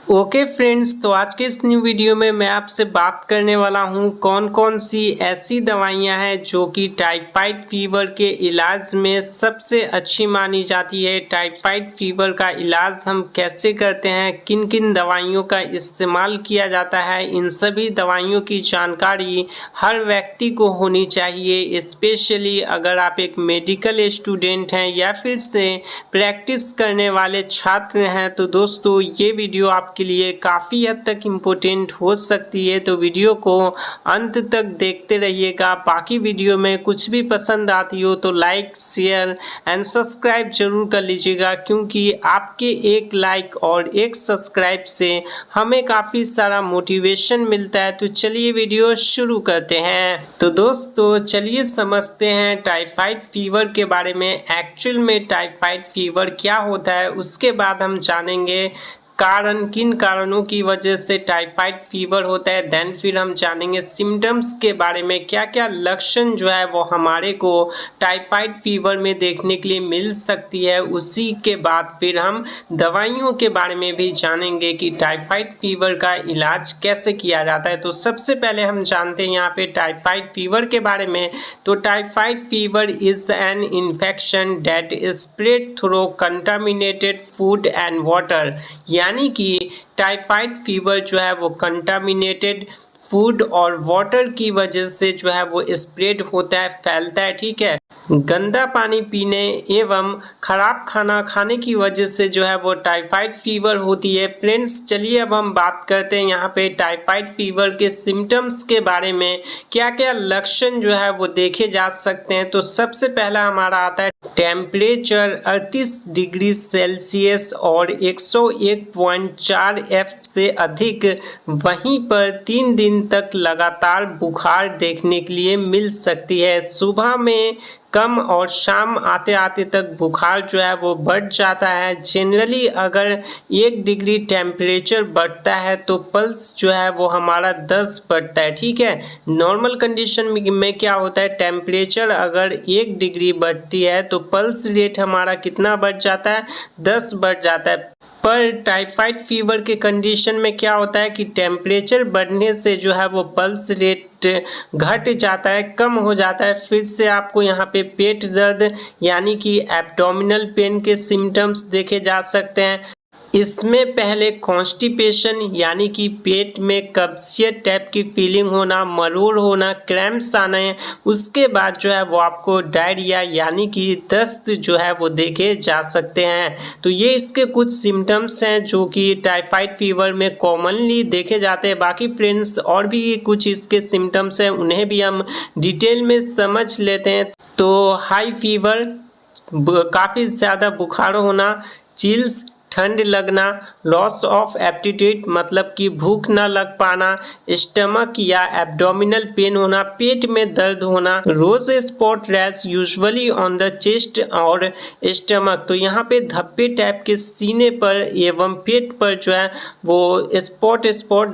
Okay friends, तो आज के इस न्यू वीडियो में मैं आपसे बात करने वाला हूं कौन कौन सी ऐसी दवाइयां हैं जो कि टाइफाइड फीवर के इलाज में सबसे अच्छी मानी जाती है। टाइफाइड फीवर का इलाज हम कैसे करते हैं, किन किन दवाइयों का इस्तेमाल किया जाता है, इन सभी दवाइयों की जानकारी हर व्यक्ति को होनी चाहिए। स्पेशली अगर आप एक मेडिकल स्टूडेंट हैं या फिर से प्रैक्टिस करने वाले छात्र हैं तो दोस्तों ये वीडियो आपके लिए काफ़ी हद तक इम्पोर्टेंट हो सकती है। तो वीडियो को अंत तक देखते रहिएगा। बाकी वीडियो में कुछ भी पसंद आती हो तो लाइक शेयर एंड सब्सक्राइब जरूर कर लीजिएगा, क्योंकि आपके एक लाइक और एक सब्सक्राइब से हमें काफ़ी सारा मोटिवेशन मिलता है। तो चलिए वीडियो शुरू करते हैं। तो दोस्तों चलिए समझते हैं टाइफाइड फीवर के बारे में। एक्चुअल में टाइफाइड फीवर क्या होता है, उसके बाद हम जानेंगे किन कारणों की वजह से टाइफाइड फीवर होता है। देन फिर हम जानेंगे सिम्टम्स के बारे में, क्या क्या लक्षण जो है वो हमारे को टाइफाइड फीवर में देखने के लिए मिल सकती है। उसी के बाद फिर हम दवाइयों के बारे में भी जानेंगे कि टाइफाइड फीवर का इलाज कैसे किया जाता है। तो सबसे पहले हम जानते हैं यहाँ पे टाइफाइड फीवर के बारे में। तो typhoid fever is an infection that spread through contaminated food and water, यानी कि टाइफाइड फीवर जो है वो कंटामिनेटेड फूड और वाटर की वजह से जो है वो स्प्रेड होता है, फैलता है। ठीक है, गंदा पानी पीने एवं खराब खाना खाने की वजह से जो है वो टाइफाइड फीवर होती है। फ्रेंड्स चलिए अब हम बात करते हैं यहाँ पे टाइफाइड फीवर के सिम्टम्स के बारे में, क्या क्या लक्षण जो है वो देखे जा सकते हैं। तो सबसे पहला हमारा आता है टेम्परेचर 38 डिग्री सेल्सियस और 101.4 F से अधिक, वहीं पर 3 दिन तक लगातार बुखार देखने के लिए मिल सकती है। सुबह में कम और शाम आते आते तक बुखार जो है वो बढ़ जाता है। जनरली अगर 1 डिग्री टेम्परेचर बढ़ता है तो पल्स जो है वो हमारा 10 बढ़ता है। ठीक है, नॉर्मल कंडीशन में क्या होता है, टेम्परेचर अगर 1 डिग्री बढ़ती है तो पल्स रेट हमारा कितना बढ़ जाता है, 10 बढ़ जाता है। पर टाइफाइड फीवर के कंडीशन में क्या होता है कि टेम्परेचर बढ़ने से जो है वो पल्स रेट घट जाता है, कम हो जाता है। फिर से आपको यहाँ पे पेट दर्द यानी कि एब्डोमिनल पेन के सिम्टम्स देखे जा सकते हैं। इसमें पहले कॉन्स्टिपेशन यानी कि पेट में कब्जियत टाइप की फीलिंग होना, मरोड़ होना, क्रैम्प्स आना है। उसके बाद जो है वो आपको डायरिया यानी कि दस्त जो है वो देखे जा सकते हैं। तो ये इसके कुछ सिम्टम्स हैं जो कि टाइफाइड फीवर में कॉमनली देखे जाते हैं। बाकी फ्रेंड्स और भी कुछ इसके सिम्टम्स हैं, उन्हें भी हम डिटेल में समझ लेते हैं। तो हाई फीवर, काफ़ी ज़्यादा बुखार होना, चिल्स, ठंड लगना, लॉस ऑफ एप्टीट्यूट मतलब कि भूख न लग पाना, स्टमक या एब्डोमिनल पेन होना, पेट में दर्द होना, rose spot rash usually on the chest और स्टमक। तो यहाँ पे धब्बे टाइप के सीने पर एवं पेट पर जो है वो स्पॉट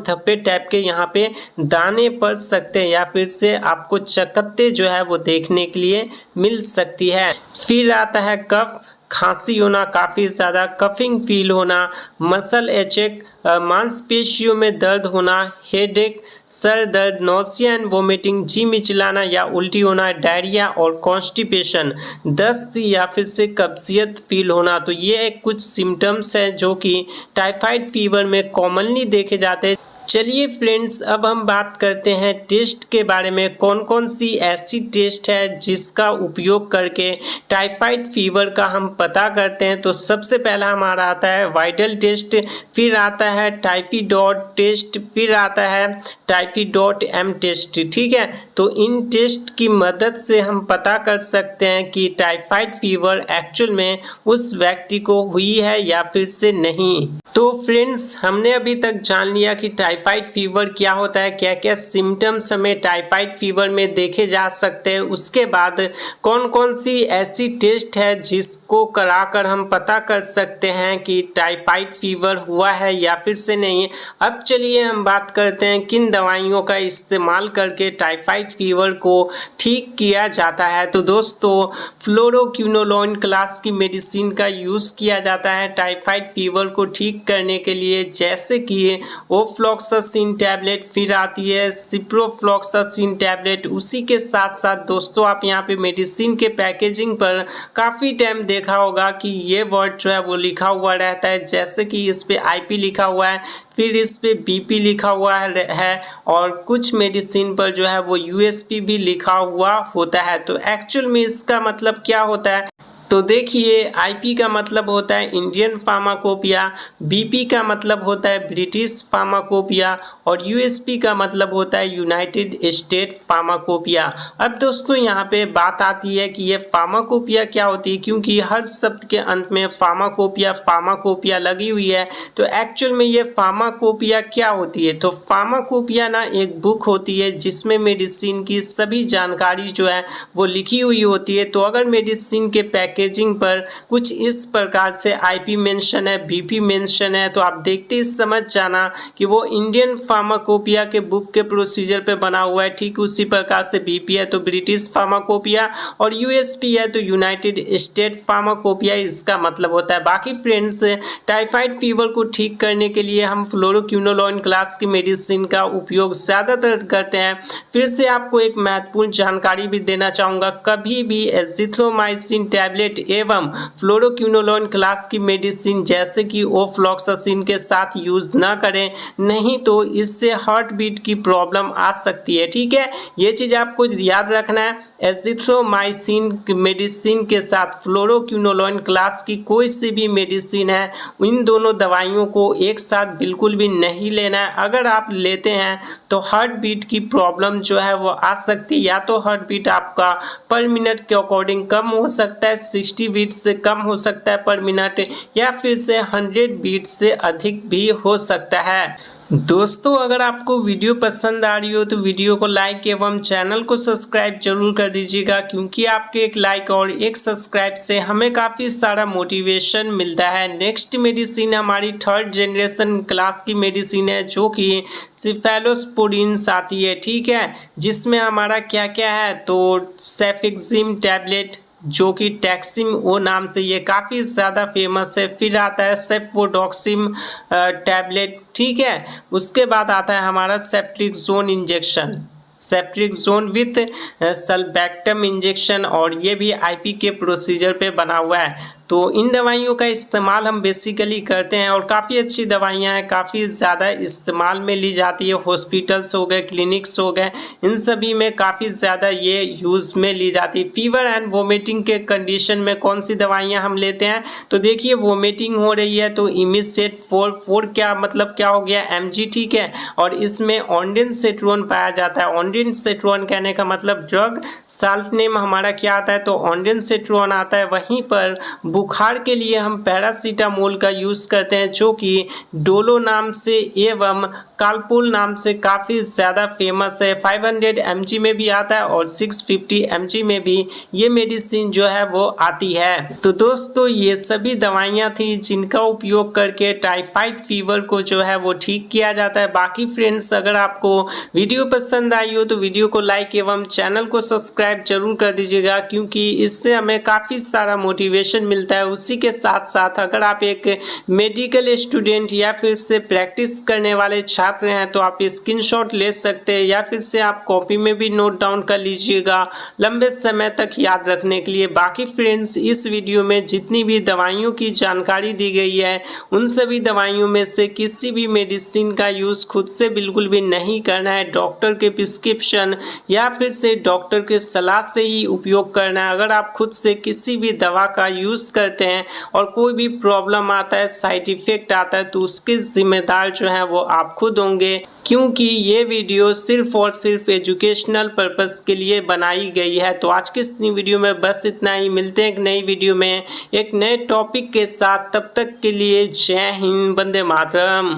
धब्बे टाइप के यहाँ पे दाने पड़ सकते हैं, या फिर से आपको चकत्ते जो है वो देखने के लिए मिल सकती है। फिर आता है कफ, खांसी होना, काफ़ी ज़्यादा कफिंग फील होना, मसल एचेक, मांसपेशियों में दर्द होना, हेडेक, सर दर्द, नोसिया एंड वोमिटिंग, जी मिचलाना या उल्टी होना, डायरिया और कॉन्स्टिपेशन, दस्त या फिर से कब्जियत फील होना। तो ये कुछ सिम्टम्स हैं जो कि टाइफाइड फीवर में कॉमनली देखे जाते हैं। चलिए फ्रेंड्स अब हम बात करते हैं टेस्ट के बारे में, कौन कौन सी ऐसी टेस्ट है जिसका उपयोग करके टाइफाइड फीवर का हम पता करते हैं। तो सबसे पहला हमारा आता है वाइडल टेस्ट, फिर आता है टाइफीडॉट टेस्ट, फिर आता है टाइफीडॉट एम टेस्ट। ठीक है, तो इन टेस्ट की मदद से हम पता कर सकते हैं कि टाइफाइड फीवर एक्चुअल में उस व्यक्ति को हुई है या फिर से नहीं। तो फ्रेंड्स हमने अभी तक जान लिया कि टाइफाइड फीवर क्या होता है, क्या क्या सिम्टम्स हमें टाइफाइड फीवर में देखे जा सकते हैं। उसके बाद कौन कौन सी ऐसी टेस्ट है जिसको कराकर हम पता कर सकते हैं कि टाइफाइड फीवर हुआ है या फिर से नहीं। अब चलिए हम बात करते हैं किन दवाइयों का इस्तेमाल करके टाइफाइड फीवर को ठीक किया जाता है। तो दोस्तों फ्लोरोक्विनोलोन क्लास की मेडिसिन का यूज़ किया जाता है टाइफाइड फीवर को ठीक करने करने के लिए, जैसे कि ओफ्लॉक्सासिन टैबलेट, फिर आती है सिप्रोफ्लॉक्सासिन टैबलेट। उसी के साथ साथ दोस्तों आप यहाँ पे मेडिसिन के पैकेजिंग पर काफ़ी टाइम देखा होगा कि ये वर्ड जो है वो लिखा हुआ रहता है, जैसे कि इस पे आईपी लिखा हुआ है, फिर इस पे बीपी लिखा हुआ है और कुछ मेडिसिन पर जो है वो यूएसपी भी लिखा हुआ होता है। तो एक्चुअल में इसका मतलब क्या होता है, तो देखिए आईपी का मतलब होता है इंडियन फार्माकोपिया, बीपी का मतलब होता है ब्रिटिश फार्माकोपिया और यूएसपी का मतलब होता है यूनाइटेड स्टेट फार्माकोपिया। अब दोस्तों यहाँ पे बात आती है कि ये फार्माकोपिया क्या होती है, क्योंकि हर शब्द के अंत में फार्माकोपिया लगी हुई है। तो एक्चुअल में ये फार्माकोपिया क्या होती है, तो फार्माकोपिया ना एक बुक होती है जिसमें मेडिसिन की सभी जानकारी जो है वो लिखी हुई होती है। तो अगर मेडिसिन के पैकेजिंग पर कुछ इस प्रकार से आईपी मेंशन है, बीपी मेंशन है, तो आप देखते ही समझ जाना कि वो इंडियन फार्माकोपिया के बुक के प्रोसीजर पे बना हुआ है। ठीक उसी प्रकार से बीपी है तो ब्रिटिश फार्माकोपिया और यूएसपी है तो यूनाइटेड स्टेट फार्माकोपिया इसका मतलब होता है। बाकी फ्रेंड्स, टाइफाइड फीवर को ठीक करने के लिए हम फ्लोरोक्विनोलोन क्लास की मेडिसिन का उपयोग ज़्यादातर करते हैं। फिर से आपको एक महत्वपूर्ण जानकारी भी देना चाहूँगा, कभी भी एजिथ्रोमाइसिन टैबलेट एवं फ्लोरोक्विनोलोन क्लास की मेडिसिन जैसे कि ओफ्लॉक्सासिन के साथ यूज ना करें, नहीं तो इससे हार्ट बीट की प्रॉब्लम आ सकती है। ठीक है, ये चीज़ आपको याद रखना है। एजिथ्रोमाइसिन मेडिसिन के साथ फ्लोरोक्विनोलोन क्लास की कोई सी भी मेडिसिन है, इन दोनों दवाइयों को एक साथ बिल्कुल भी नहीं लेना है। अगर आप लेते हैं तो हार्ट बीट की प्रॉब्लम जो है वो आ सकती है, या तो हार्ट बीट आपका पर मिनट के अकॉर्डिंग कम हो सकता है, 60 बीट से कम हो सकता है पर मिनट, या फिर से 100 बीट से अधिक भी हो सकता है। दोस्तों अगर आपको वीडियो पसंद आ रही हो तो वीडियो को लाइक एवं चैनल को सब्सक्राइब जरूर कर दीजिएगा, क्योंकि आपके एक लाइक और एक सब्सक्राइब से हमें काफ़ी सारा मोटिवेशन मिलता है। नेक्स्ट मेडिसिन हमारी 3rd जनरेशन क्लास की मेडिसिन है जो कि सिफेलोस्पोडिन आती है। ठीक है, जिसमें हमारा क्या क्या है, तो सेफिक्सिम टैबलेट जो कि टैक्सिम ओ नाम से ये काफ़ी ज़्यादा फेमस है। फिर आता है सेफोडॉक्सिम टैबलेट। ठीक है, उसके बाद आता है हमारा सेफ्ट्रिक्सोन इंजेक्शन, सेफ्ट्रिक्सोन विथ सल्बैक्टम इंजेक्शन, और ये भी आईपी के प्रोसीजर पे बना हुआ है। तो इन दवाइयों का इस्तेमाल हम बेसिकली करते हैं और काफ़ी अच्छी दवाइयाँ हैं, काफ़ी ज़्यादा इस्तेमाल में ली जाती है। हॉस्पिटल्स हो गए, क्लिनिक्स हो गए, इन सभी में काफ़ी ज़्यादा ये यूज़ में ली जाती है। फीवर एंड वोमिटिंग के कंडीशन में कौन सी दवाइयाँ हम लेते हैं, तो देखिए वोमिटिंग हो रही है तो इमिसेट 4 क्या मतलब क्या हो गया, mg। ठीक है, और इसमें ऑन्डेनसेट्रोन पाया जाता है। ऑन्डेनसेट्रोन कहने का मतलब ड्रग, सेल्फ नेम हमारा क्या आता है, तो ऑन्डेनसेट्रोन आता है। वहीं पर बुखार के लिए हम पैरासीटामोल का यूज़ करते हैं जो कि डोलो नाम से एवं कालपोल नाम से काफ़ी ज़्यादा फेमस है। 500 mg में भी आता है और 650 mg में भी ये मेडिसिन जो है वो आती है। तो दोस्तों ये सभी दवाइयाँ थी जिनका उपयोग करके टाइफाइड फीवर को जो है वो ठीक किया जाता है। बाकी फ्रेंड्स, अगर आपको वीडियो पसंद आई हो तो वीडियो को लाइक एवं चैनल को सब्सक्राइब जरूर कर दीजिएगा, क्योंकि इससे हमें काफ़ी सारा मोटिवेशन मिलता है। उसी के साथ साथ अगर आप एक मेडिकल स्टूडेंट या फिर से प्रैक्टिस करने वाले छात्र हैं तो आप स्क्रीनशॉट ले सकते हैं, या फिर से आप कॉपी में भी नोट डाउन कर लीजिएगा लंबे समय तक याद रखने के लिए। बाकी फ्रेंड्स, इस वीडियो में जितनी भी दवाइयों की जानकारी दी गई है उन सभी दवाइयों में से किसी भी मेडिसिन का यूज़ खुद से बिल्कुल भी नहीं करना है। डॉक्टर के प्रिस्क्रिप्शन या फिर से डॉक्टर के सलाह से ही उपयोग करना है। अगर आप खुद से किसी भी दवा का यूज़ करते हैं और कोई भी प्रॉब्लम आता है, साइड इफेक्ट आता है, तो उसके जिम्मेदार जो है वो आप खुद होंगे, क्योंकि ये वीडियो सिर्फ और सिर्फ एजुकेशनल पर्पस के लिए बनाई गई है। तो आज की इस नई वीडियो में बस इतना ही। मिलते हैं एक नई वीडियो में एक नए टॉपिक के साथ, तब तक के लिए जय हिंद, वंदे मातरम।